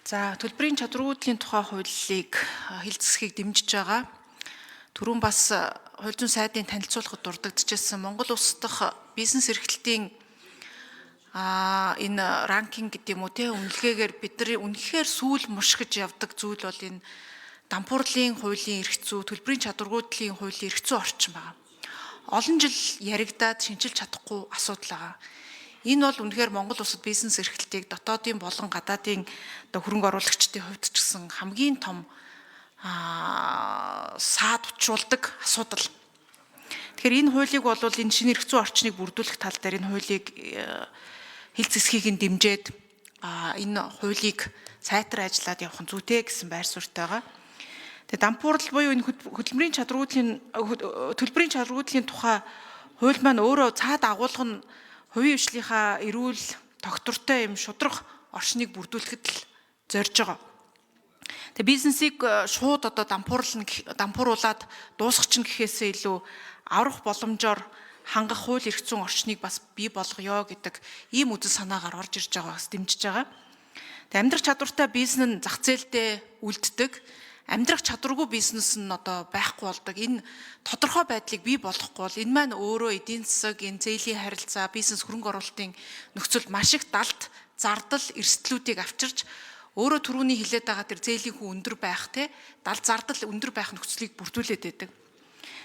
За төлбөрийн чадваргүйтгэлийн тухай хуулийг хэлцэсхийг дэмжиж байгаа. Түрүүн бас хууль зүйн сайдын танилцуулгад дурддажсэн Монгол улс дахь бизнес эрхлэлтийн энэ ранкинг гэдэг юм уу те үнэлгээгээр бидний үнэхээр сүүл мушгиж явдаг зүйл бол энэ дампуурлын хуулийн эрх зүй, төлбөрийн чадваргүйтгэлийн хуулийн эрх зүй орчин байна. Олон жил яригадаад шинжилж чадахгүй асуудал байгаа. Энэ бол үнэхээр Монгол улсад бизнес эрхлэлтийг дотоодын болон гадаадын хөрөнгө оруулагчдын хувьд ч гэсэн хамгийн том саад учруулдаг асуудал. Тэгэхээр энэ хуулийг бол энэ шинэ эрх зүй орчныг бүрдүүлэх тал дээр энэ хуулийг хэлцэсхийг нь дэмжиж энэ хуулийг сайтар ажиллаад явах нь зүйтэй гэсэн байр суурьтай байгаа. Тэгээ дампуурал буюу энэ төлбөрийн чадваргүйтгэлийн тухай хууль маань өөрөө цаад агуулга нь хувийн хвшлийнхаа эрүүл тогтвортой юм шудрах орчныг бүрдүүлэхэд л зорж байгаа. Тэгээ бизнесийг шууд дампууруулад дуусгачин гэхээсээ илүү аврах боломжоор хангах хууль эрх зүйн орчныг бас бий болгоё гэдэг ийм үзэл санаагаар орж ирж байгаа бас дэмжиж байгаа. Тэгээ амьдрах чадвартай бизнес нь зах зээлдээ үлддэг. Амьдрах чадваргүй бизнес нь байхгүй болдог. Энэ тодорхой байдлыг бий болгохгүй бол энэ маань өөрөө эдийн засаг, энэ зээлийн харилцаа, бизнес хөрөнгө оруулалтын нөхцөлд маш их далд, зардал, эрсдлүүдийг авчирч өөрөө түрүүний хэлээд байгаа тэр зээлийн хүн өндөр байх те далд зардал өндөр байх нөхцөлийг бүрдүүлээд байдаг.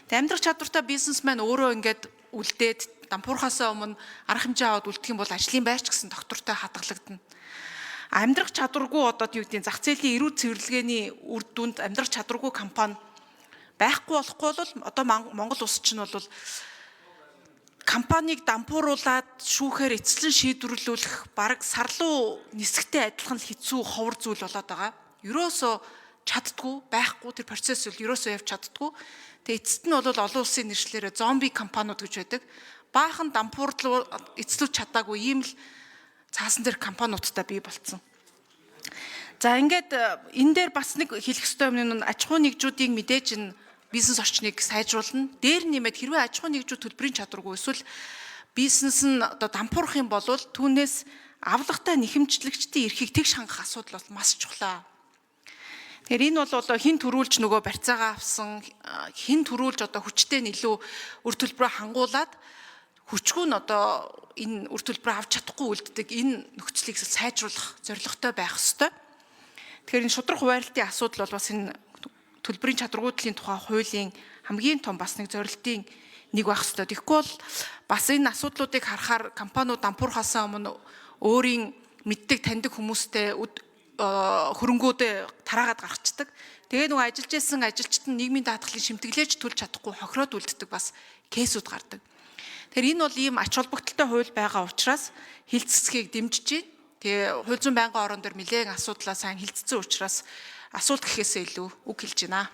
Тэгээ амьдрах чадвартай бизнес маань өөрөө ингээд үлдээд дампуурхаасаа өмнө арга хэмжээ аваад үлдэх юм бол ажлын байр ч гэсэн доктортой хадгалагдана. Амьдрах чадваргүй зах зээлийн эрүүл цэвэрлэгээний үр дүнд амьдрах чадваргүй компани байхгүй болохгүй бол Монгол улс чинь бол компанийг дампууруулад шүүхээр эцэслэн шийдвэрлүүлэх бараг сарлуу нисгтэй адилхан хэцүү ховор зүйл болоод байгаа. Ерөөсөө чаддгүй байхгүй тэр процесс бол ерөөсөө явж чаддгүй. Тэгээ эцэст нь бол олон улсын нэршлэрээ зомби компаниуд гэж байдаг. Баахан дампуурлуу эцлүүлж чадаагүй ийм л цаасан дээр компаниудтай бий болцсон. За ингээд энэ дээр бас нэг хэлэх ёстой юм нь аж ахуй нэгжүүдийн мэдээж энэ бизнес орчныг сайжруулна. Дээр нэмээд хэрвээ аж ахуй нэгжүүд төлбөрийн чадваргүй эсвэл бизнес нь дампуурах юм бол түүнээс авлагатай нэхэмжлэгчдийн эрхийг тэгш хангах асуудал бол маш чухал. Тэгэхээр энэ бол хин төрүүлж нөгөө барьцаагаа авсан, хин төрүүлж хүчтэй илүү үр төлбөрөө хангуулад хүчгүй нь энэ үр төлбөрөө авч чадахгүй үлддэг энэ нөхцөлийг сайжруулах зорилготой байх ёстой. Тэгэхээр энэ шудрах хуваарлтын асуудал бол бас энэ төлбөрийн чадваргүйтгэлийн тухай хуулийн хамгийн том бас нэг зорилтын нэг байх ёстой. Тэгэхгүй бол бас энэ асуудлуудыг харахаар компаниуд дампуурхаасаа өмнө өөрийн мэддэг таньдаг хүмүүстэй хөрөнгөөдөө тараагаад гаргацдаг. Тэгээ нөгөө ажиллаж байсан ажилчид нь нийгмийн даатгалын шимтгэлээж төлж чадахгүй хохироод үлддэг бас кейсүүд гардаг. Тэгэхээр энэ бол ийм ач холбогдолтой хууль байгаа учраас хэлцэсхийг дэмжиж байна. Тэгээ хууль зүйн байнгын орон дээр нэлээд асуудлаа сайн хэлцсэн учраас асуулт гэхээсээ илүү үг хэлж байна.